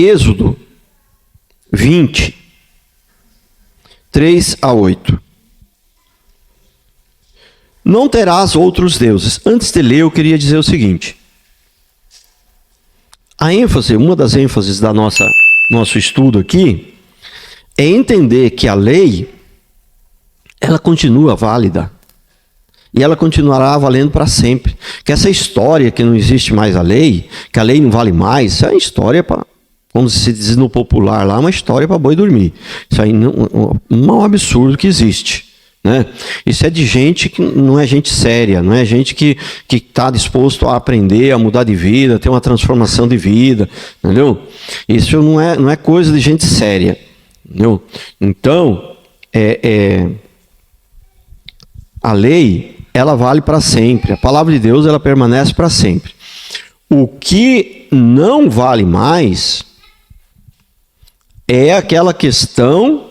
Êxodo 20, 3 a 8. Não terás outros deuses. Antes de ler, eu queria dizer o seguinte. A ênfase, uma das ênfases da nosso estudo aqui, é entender que a lei, ela continua válida. E ela continuará valendo para sempre. Que essa história que não existe mais a lei, que a lei não vale mais, isso é uma história para, como se diz no popular lá, uma história para boi dormir. Isso aí não é um absurdo que existe. Né? Isso é de gente que não é gente séria, não é gente que está disposto a aprender, a mudar de vida, ter uma transformação de vida, entendeu? Isso não é coisa de gente séria, entendeu? Então, a lei, ela vale para sempre, a palavra de Deus, ela permanece para sempre. O que não vale mais é aquela questão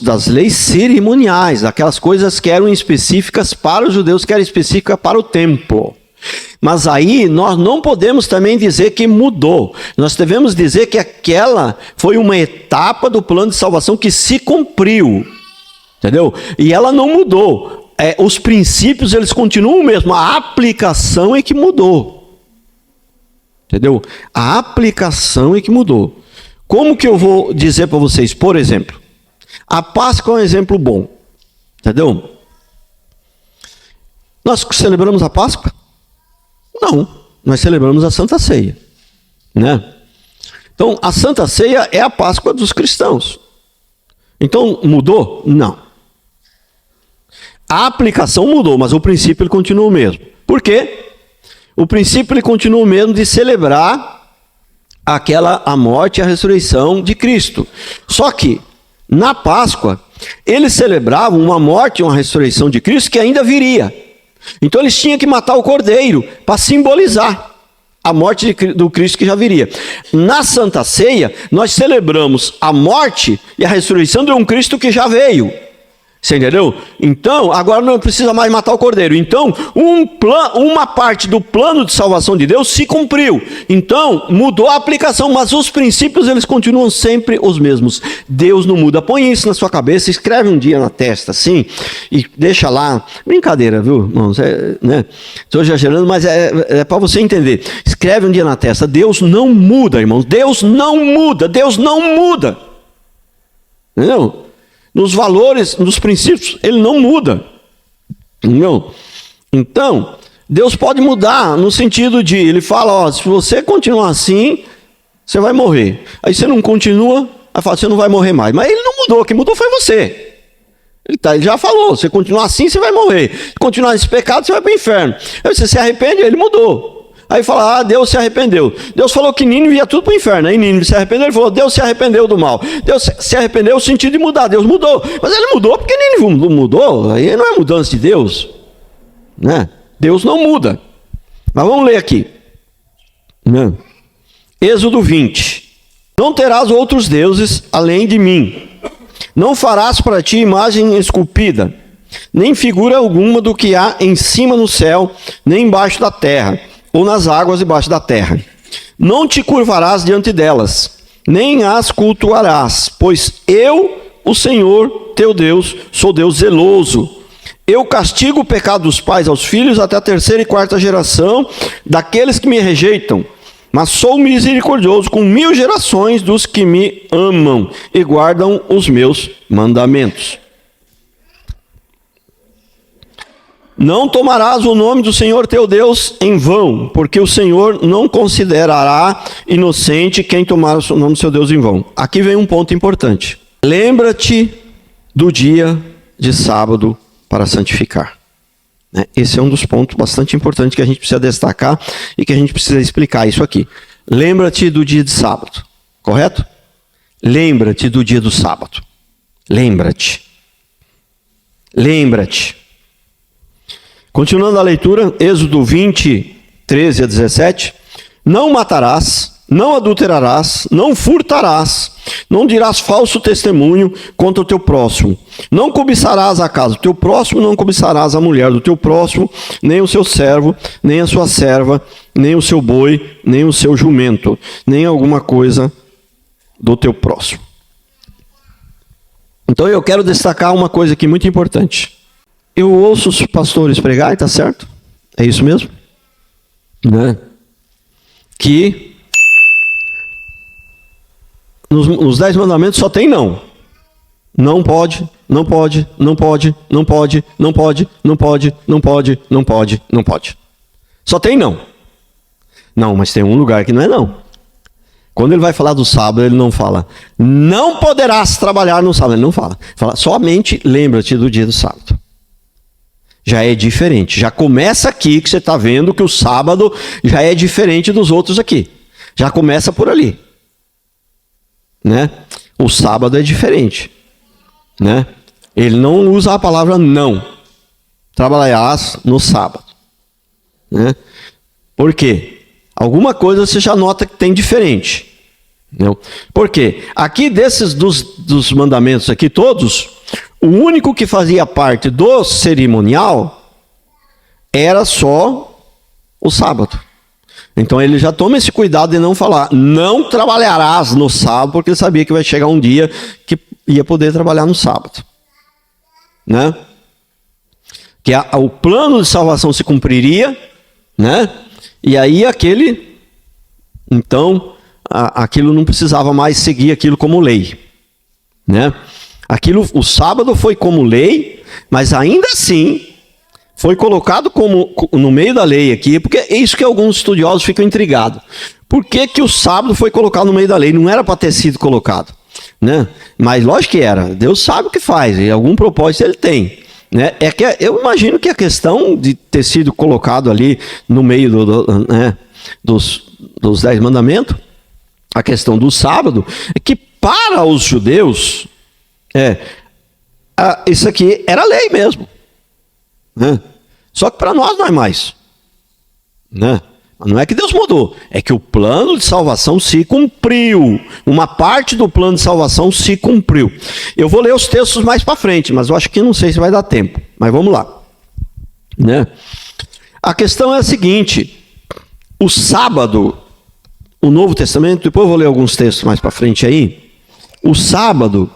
das leis cerimoniais, aquelas coisas que eram específicas para os judeus, que eram específicas para o templo. Mas aí nós não podemos também dizer que mudou. Nós devemos dizer que aquela foi uma etapa do plano de salvação que se cumpriu. Entendeu? E ela não mudou. Os princípios, eles continuam mesmo. A aplicação é que mudou. Entendeu? A aplicação é que mudou. Como que eu vou dizer para vocês? Por exemplo, a Páscoa é um exemplo bom, entendeu? Nós celebramos a Páscoa? Não, nós celebramos a Santa Ceia, né? Então, a Santa Ceia é a Páscoa dos cristãos. Então, mudou? Não. A aplicação mudou, mas o princípio ele continua o mesmo. Por quê? O princípio ele continua o mesmo de celebrar a morte e a ressurreição de Cristo. Só que na Páscoa, eles celebravam uma morte e uma ressurreição de Cristo que ainda viria. Então eles tinham que matar o cordeiro para simbolizar a morte do Cristo que já viria. Na Santa Ceia, nós celebramos a morte e a ressurreição de um Cristo que já veio. Você entendeu? Então, agora não precisa mais matar o cordeiro. Então, uma parte do plano de salvação de Deus se cumpriu. Então, mudou a aplicação, mas os princípios, eles continuam sempre os mesmos. Deus não muda. Põe isso na sua cabeça, escreve um dia na testa, assim, e deixa lá. Brincadeira, viu, irmãos? Né? Estou exagerando, mas é para você entender. Escreve um dia na testa. Deus não muda, irmãos. Deus não muda. Deus não muda. Entendeu? Nos valores, nos princípios, ele não muda. Entendeu? Então, Deus pode mudar no sentido de, ele fala, se você continuar assim, você vai morrer. Aí você não continua, aí fala, você não vai morrer mais. Mas ele não mudou, quem mudou foi você. Ele já falou, se continuar assim, você vai morrer. Se continuar nesse pecado, você vai para o inferno. Aí você se arrepende, ele mudou. Aí fala, Deus se arrependeu. Deus falou que Nínive ia tudo para o inferno. Aí Nínive se arrependeu, ele falou, Deus se arrependeu do mal. Deus se arrependeu no sentido de mudar. Deus mudou. Mas ele mudou porque Nínive mudou. Aí não é mudança de Deus. Né? Deus não muda. Mas vamos ler aqui. Né? Êxodo 20. Não terás outros deuses além de mim. Não farás para ti imagem esculpida, nem figura alguma do que há em cima no céu, nem embaixo da terra, ou nas águas debaixo da terra. Não te curvarás diante delas, nem as cultuarás, pois eu, o Senhor, teu Deus, sou Deus zeloso. Eu castigo o pecado dos pais aos filhos até a 3ª e 4ª geração daqueles que me rejeitam. Mas sou misericordioso com 1000 gerações dos que me amam e guardam os meus mandamentos. Não tomarás o nome do Senhor teu Deus em vão, porque o Senhor não considerará inocente quem tomar o nome do seu Deus em vão. Aqui vem um ponto importante. Lembra-te do dia de sábado para santificar. Esse é um dos pontos bastante importantes que a gente precisa destacar e que a gente precisa explicar isso aqui. Lembra-te do dia de sábado, correto? Lembra-te do dia do sábado. Lembra-te. Lembra-te. Continuando a leitura, Êxodo 20, 13 a 17. Não matarás, não adulterarás, não furtarás, não dirás falso testemunho contra o teu próximo, não cobiçarás a casa do teu próximo, não cobiçarás a mulher do teu próximo, nem o seu servo, nem a sua serva, nem o seu boi, nem o seu jumento, nem alguma coisa do teu próximo. Então eu quero destacar uma coisa aqui muito importante. Eu ouço os pastores pregar, está certo? É isso mesmo? Né? Que nos 10 mandamentos só tem não. Não pode, não pode, não pode, não pode, não pode, não pode, não pode, não pode, não pode. Só tem não. Não, mas tem um lugar que não é não. Quando ele vai falar do sábado, ele não fala, não poderás trabalhar no sábado. Ele não fala. Fala, somente lembra-te do dia do sábado. Já é diferente. Já começa aqui que você está vendo que o sábado já é diferente dos outros aqui. Já começa por ali. Né? O sábado é diferente. Né? Ele não usa a palavra não. Trabalharás no sábado. Né? Por quê? Alguma coisa você já nota que tem diferente. Não? Por quê? Aqui dos mandamentos aqui todos, o único que fazia parte do cerimonial era só o sábado. Então ele já toma esse cuidado de não falar, não trabalharás no sábado, porque ele sabia que vai chegar um dia que ia poder trabalhar no sábado. Né? Que o plano de salvação se cumpriria, né? E aí então, aquilo não precisava mais seguir aquilo como lei, né? O sábado foi como lei, mas ainda assim foi colocado no meio da lei aqui, porque é isso que alguns estudiosos ficam intrigados. Por que o sábado foi colocado no meio da lei? Não era para ter sido colocado, né? Mas lógico que era. Deus sabe o que faz, e algum propósito ele tem. Né? Eu imagino que a questão de ter sido colocado ali no meio dos 10 mandamentos, a questão do sábado, é que para os judeus, isso aqui era lei mesmo. Né? Só que para nós não é mais. Né? Não é que Deus mudou, é que o plano de salvação se cumpriu. Uma parte do plano de salvação se cumpriu. Eu vou ler os textos mais para frente, mas eu acho que não sei se vai dar tempo. Mas vamos lá. Né? A questão é a seguinte: o sábado, o Novo Testamento, depois eu vou ler alguns textos mais para frente aí. O sábado,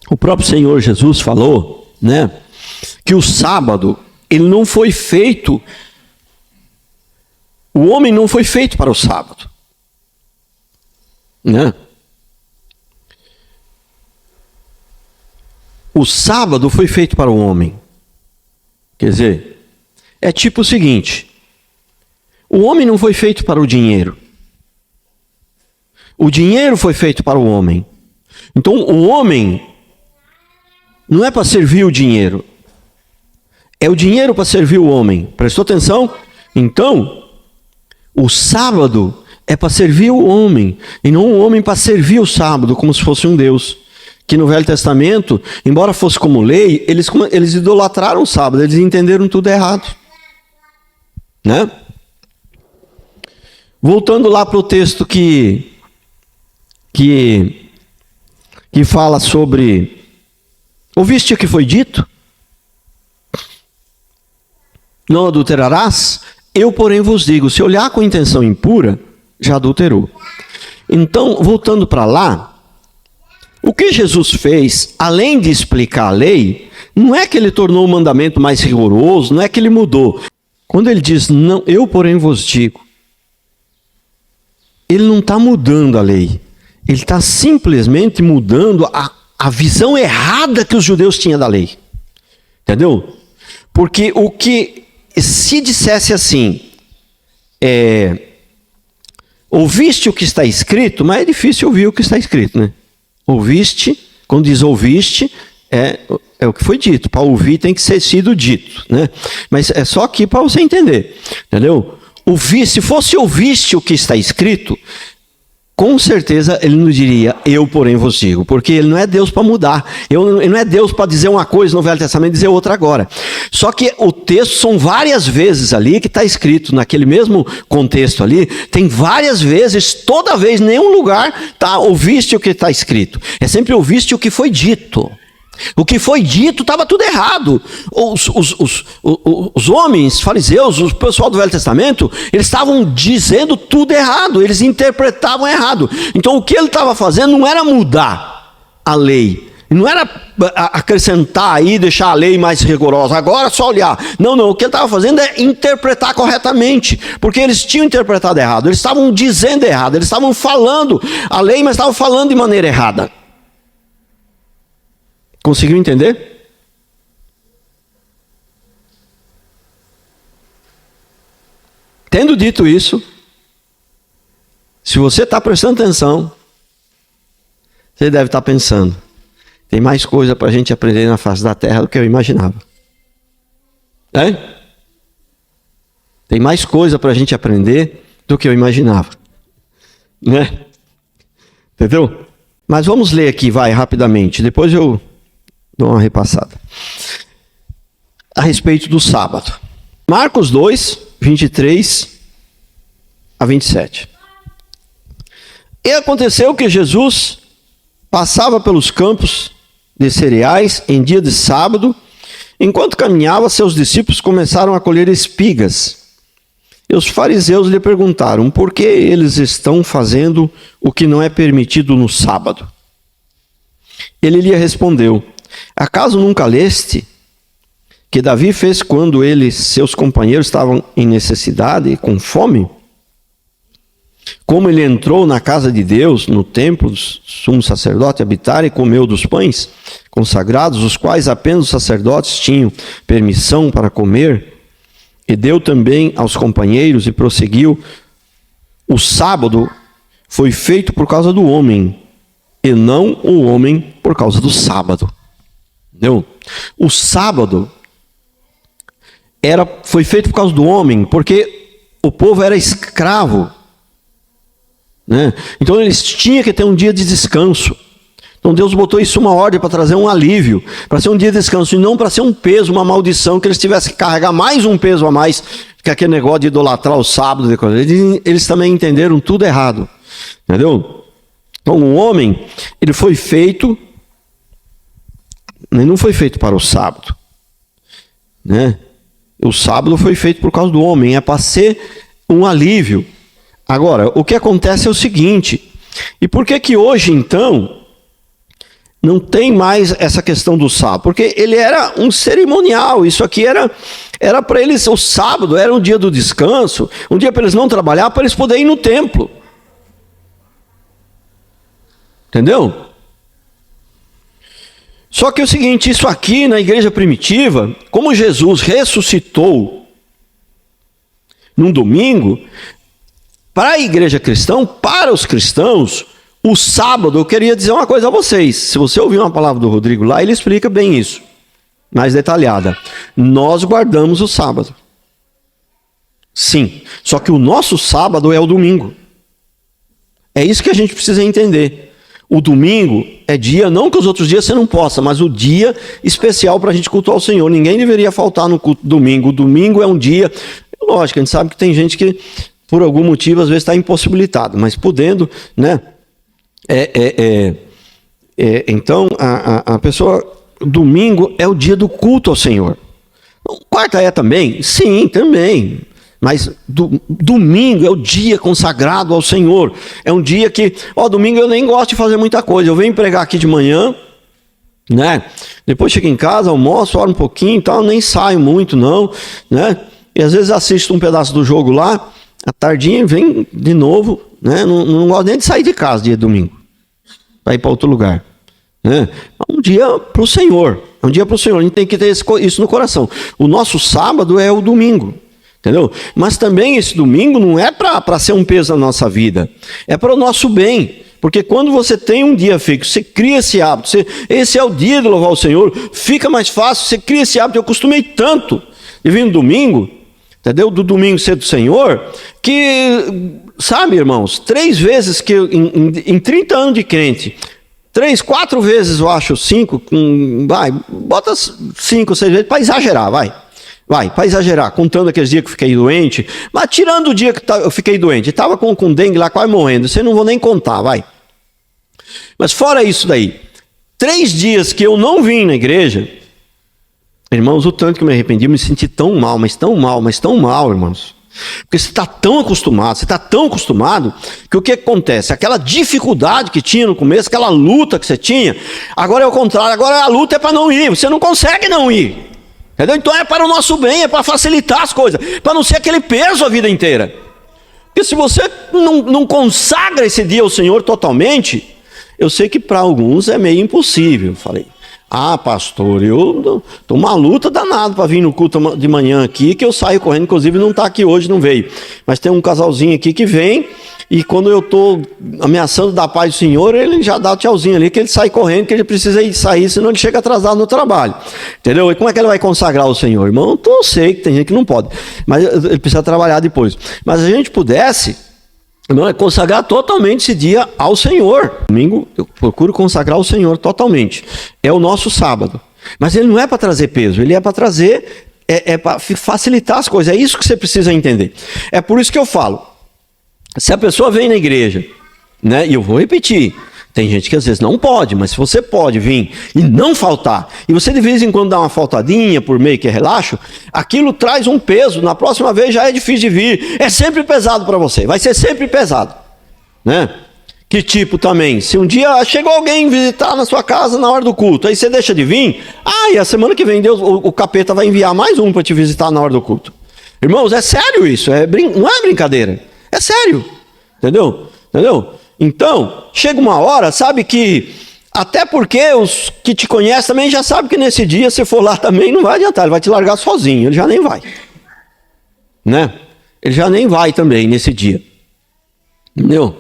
o próprio Senhor Jesus falou, né? Que o sábado, ele não foi feito, o homem não foi feito para o sábado. Né? O sábado foi feito para o homem. Quer dizer, é tipo o seguinte, o homem não foi feito para o dinheiro. O dinheiro foi feito para o homem. Então o homem não é para servir o dinheiro. É o dinheiro para servir o homem. Prestou atenção? Então, o sábado é para servir o homem. E não o homem para servir o sábado, como se fosse um Deus. Que no Velho Testamento, embora fosse como lei, eles idolatraram o sábado. Eles entenderam tudo errado. Né? Voltando lá para o texto que fala sobre... Ouviste o que foi dito? Não adulterarás? Eu, porém, vos digo, se olhar com intenção impura, já adulterou. Então, voltando para lá, o que Jesus fez, além de explicar a lei, não é que ele tornou o mandamento mais rigoroso, não é que ele mudou. Quando ele diz, não, eu, porém, vos digo, ele não está mudando a lei. Ele está simplesmente mudando a visão errada que os judeus tinham da lei. Entendeu? Porque se dissesse assim, ouviste o que está escrito, mas é difícil ouvir o que está escrito, né? Ouviste, quando diz ouviste, é o que foi dito. Para ouvir tem que ser sido dito, né? Mas é só aqui para você entender, entendeu? Se fosse ouviste o que está escrito, com certeza ele não diria, eu porém vos digo, porque ele não é Deus para mudar, ele não é Deus para dizer uma coisa no Velho Testamento e dizer outra agora. Só que o texto são várias vezes ali que está escrito, naquele mesmo contexto ali, tem várias vezes, toda vez, em nenhum lugar está ouviste o que está escrito, é sempre ouviste o que foi dito. O que foi dito estava tudo errado. Os homens, fariseus, o pessoal do Velho Testamento, eles estavam dizendo tudo errado, eles interpretavam errado. Então o que ele estava fazendo não era mudar a lei, não era acrescentar aí, deixar a lei mais rigorosa, agora é só olhar. Não, o que ele estava fazendo é interpretar corretamente, porque eles tinham interpretado errado, eles estavam dizendo errado, eles estavam falando a lei, mas estavam falando de maneira errada. Conseguiu entender? Tendo dito isso, se você está prestando atenção, você deve estar pensando, tem mais coisa para a gente aprender na face da terra do que eu imaginava. Tem mais coisa para a gente aprender do que eu imaginava. Né? Entendeu? Mas vamos ler aqui, rapidamente, depois eu dou uma repassada. A respeito do sábado. Marcos 2, 23 a 27. E aconteceu que Jesus passava pelos campos de cereais em dia de sábado. Enquanto caminhava, seus discípulos começaram a colher espigas. E os fariseus lhe perguntaram, por que eles estão fazendo o que não é permitido no sábado? Ele lhe respondeu, acaso nunca leste que Davi fez quando ele e seus companheiros estavam em necessidade e com fome? Como ele entrou na casa de Deus, no templo do sumo sacerdote, habitar e comeu dos pães consagrados, os quais apenas os sacerdotes tinham permissão para comer, e deu também aos companheiros, e prosseguiu, o sábado foi feito por causa do homem, e não o homem por causa do sábado. Entendeu? O sábado foi feito por causa do homem, porque o povo era escravo, né? Então eles tinham que ter um dia de descanso. Então Deus botou isso uma ordem para trazer um alívio, para ser um dia de descanso, e não para ser um peso, uma maldição, que eles tivessem que carregar mais um peso a mais, que aquele negócio de idolatrar o sábado. Eles também entenderam tudo errado. Entendeu? Então o homem, ele foi feito, não foi feito para o sábado, né? O sábado foi feito por causa do homem, é para ser um alívio. Agora, o que acontece é o seguinte, e por que que hoje então não tem mais essa questão do sábado? Porque ele era um cerimonial, isso aqui era para eles, o sábado era um dia do descanso, um dia para eles não trabalhar, para eles poderem ir no templo. Entendeu? Só que é o seguinte, isso aqui na igreja primitiva, como Jesus ressuscitou num domingo, para a igreja cristã, para os cristãos, o sábado, eu queria dizer uma coisa a vocês, se você ouvir uma palavra do Rodrigo lá, ele explica bem isso, mais detalhada. Nós guardamos o sábado. Sim, só que o nosso sábado é o domingo. É isso que a gente precisa entender. O domingo é dia, não que os outros dias você não possa, mas o dia especial para a gente cultuar o Senhor. Ninguém deveria faltar no culto domingo. O domingo é um dia, lógico, a gente sabe que tem gente que, por algum motivo, às vezes está impossibilitado, mas podendo, né? Então, a pessoa, domingo é o dia do culto ao Senhor. Quarta é também? Sim, também. Mas domingo é o dia consagrado ao Senhor. É um dia que, domingo eu nem gosto de fazer muita coisa. Eu venho pregar aqui de manhã, né? Depois chego em casa, almoço, oro um pouquinho e tal, nem saio muito não, né? E às vezes assisto um pedaço do jogo lá, à tardinha vem de novo, né? Não gosto nem de sair de casa dia de domingo, para ir para outro lugar, né? É um dia para o Senhor, a gente tem que ter isso no coração. O nosso sábado é o domingo. Entendeu? Mas também esse domingo não é para ser um peso na nossa vida, é para o nosso bem, porque quando você tem um dia fixo, você cria esse hábito, esse é o dia de louvar o Senhor, fica mais fácil, você cria esse hábito. Eu costumei tanto de vir no domingo, entendeu? Do domingo ser do Senhor, que sabe, irmãos, 3 vezes que em 30 anos de crente, 3, 4 vezes, eu acho, 5, bota 5, 6 vezes, para exagerar, vai, para exagerar, contando aqueles dias que eu fiquei doente, mas tirando o dia que eu fiquei doente, estava com dengue lá, quase morrendo, você não vou nem contar, vai. Mas fora isso daí, 3 dias que eu não vim na igreja, irmãos, o tanto que eu me arrependi, eu me senti tão mal, mas tão mal, irmãos. Porque você está tão acostumado, que o que acontece? Aquela dificuldade que tinha no começo, aquela luta que você tinha, agora é o contrário, agora a luta é para não ir, você não consegue não ir. Entendeu? Então é para o nosso bem, é para facilitar as coisas, para não ser aquele peso a vida inteira. Porque se você não consagra esse dia ao Senhor totalmente, eu sei que para alguns é meio impossível, falei. Pastor, eu estou uma luta danada para vir no culto de manhã aqui, que eu saio correndo, inclusive não está aqui hoje, não veio. Mas tem um casalzinho aqui que vem, e quando eu estou ameaçando dar paz do Senhor, ele já dá o tchauzinho ali, que ele sai correndo, que ele precisa ir sair, senão ele chega atrasado no trabalho. Entendeu? E como é que ele vai consagrar o Senhor? Irmão, eu sei que tem gente que não pode, mas ele precisa trabalhar depois. Mas se a gente pudesse... Não é consagrar totalmente esse dia ao Senhor. Domingo eu procuro consagrar ao Senhor totalmente. É o nosso sábado. Mas ele não é para trazer peso, ele é para trazer, para facilitar as coisas. É isso que você precisa entender. É por isso que eu falo. Se a pessoa vem na igreja, né, e eu vou repetir, tem gente que às vezes não pode, mas se você pode vir e não faltar, e você de vez em quando dá uma faltadinha por meio que relaxo, aquilo traz um peso, na próxima vez já é difícil de vir, é sempre pesado para você, vai ser sempre pesado, né? Que tipo também, se um dia chegou alguém visitar na sua casa na hora do culto, aí você deixa de vir, e a semana que vem Deus, o capeta vai enviar mais um para te visitar na hora do culto. Irmãos, é sério isso, não é brincadeira, é sério, entendeu? Então, chega uma hora, sabe que, até porque os que te conhecem também já sabem que nesse dia, se for lá também, não vai adiantar, ele vai te largar sozinho, ele já nem vai. Né? Ele já nem vai também nesse dia. Entendeu?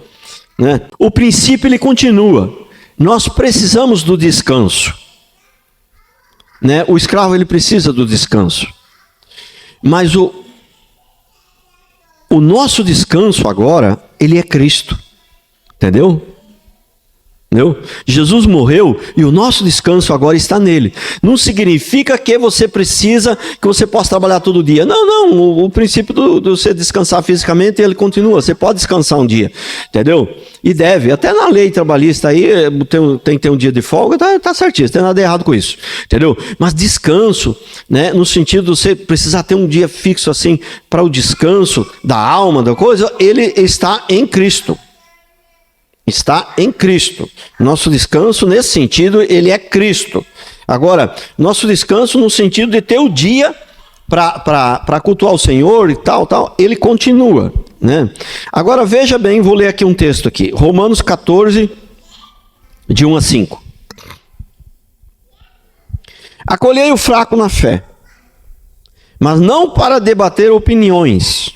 Né? O princípio, ele continua. Nós precisamos do descanso. Né? O escravo, ele precisa do descanso. Mas o nosso descanso agora, ele é Cristo. Entendeu? Jesus morreu e o nosso descanso agora está nele. Não significa que você precisa, que você possa trabalhar todo dia. Não. O princípio de você descansar fisicamente, ele continua. Você pode descansar um dia. Entendeu? E deve. Até na lei trabalhista aí, tem que ter um dia de folga, tá certinho. Não tem nada errado com isso. Entendeu? Mas descanso, né, no sentido de você precisar ter um dia fixo assim, para o descanso da alma, da coisa, ele está em Cristo. Está em Cristo. Nosso descanso, nesse sentido, ele é Cristo. Agora, nosso descanso no sentido de ter o dia para cultuar o Senhor e tal, ele continua. Né? Agora, veja bem, vou ler aqui um texto aqui. Romanos 14, de 1 a 5. Acolhei o fraco na fé, mas não para debater opiniões.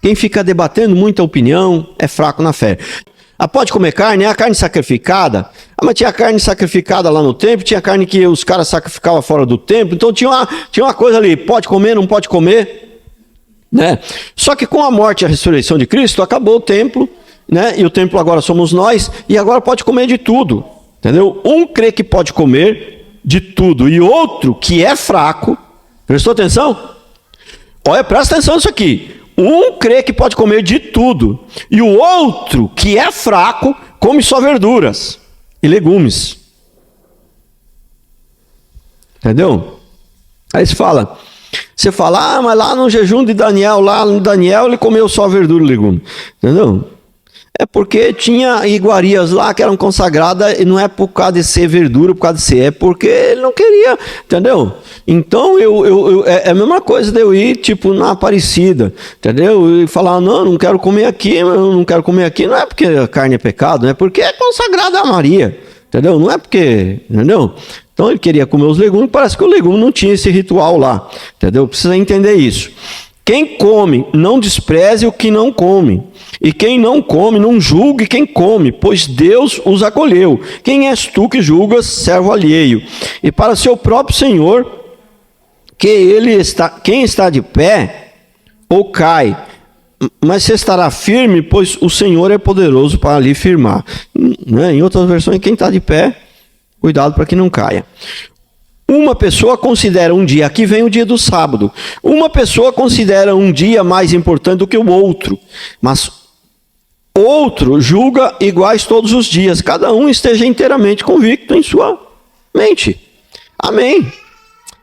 Quem fica debatendo muita opinião é fraco na fé. Pode comer carne? É a carne sacrificada? Mas tinha carne sacrificada lá no templo, tinha carne que os caras sacrificavam fora do templo, então tinha uma coisa ali, pode comer, não pode comer, né? Só que com a morte e a ressurreição de Cristo, acabou o templo, né? E o templo agora somos nós, e agora pode comer de tudo, entendeu? Um crê que pode comer de tudo, e outro que é fraco, prestou atenção? Olha, presta atenção nisso aqui. Um crê que pode comer de tudo, e o outro, que é fraco, come só verduras e legumes. Entendeu? Aí você fala, mas lá no jejum de Daniel, ele comeu só verdura e legume. Entendeu? É porque tinha iguarias lá que eram consagradas, e não é por causa de ser verdura, por causa de ser, é porque ele não queria, entendeu? Então, é a mesma coisa de eu ir, tipo, na Aparecida, entendeu? E falar, não quero comer aqui, não é porque a carne é pecado, é porque é consagrada a Maria, entendeu? Não é porque, entendeu? Então, ele queria comer os legumes, parece que o legume não tinha esse ritual lá, entendeu? Precisa entender isso. Quem come, não despreze o que não come. E quem não come, não julgue quem come, pois Deus os acolheu. Quem és tu que julgas, servo alheio? E para seu próprio Senhor, quem está de pé ou cai, mas você estará firme, pois o Senhor é poderoso para lhe firmar. Né? Em outras versões, quem está de pé, cuidado para que não caia. Uma pessoa considera um dia, aqui vem o dia do sábado, uma pessoa considera um dia mais importante do que o outro, mas outro julga iguais todos os dias, cada um esteja inteiramente convicto em sua mente. Amém.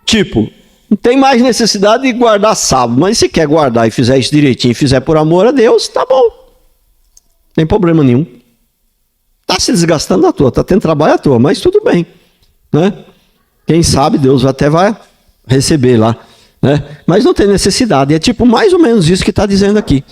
Tipo, não tem mais necessidade de guardar sábado, mas se quer guardar e fizer isso direitinho, fizer por amor a Deus, tá bom. Não tem problema nenhum. Tá se desgastando à toa, tá tendo trabalho à toa, mas tudo bem, né? Quem sabe Deus até vai receber lá, né? Mas não tem necessidade, é tipo mais ou menos isso que está dizendo aqui.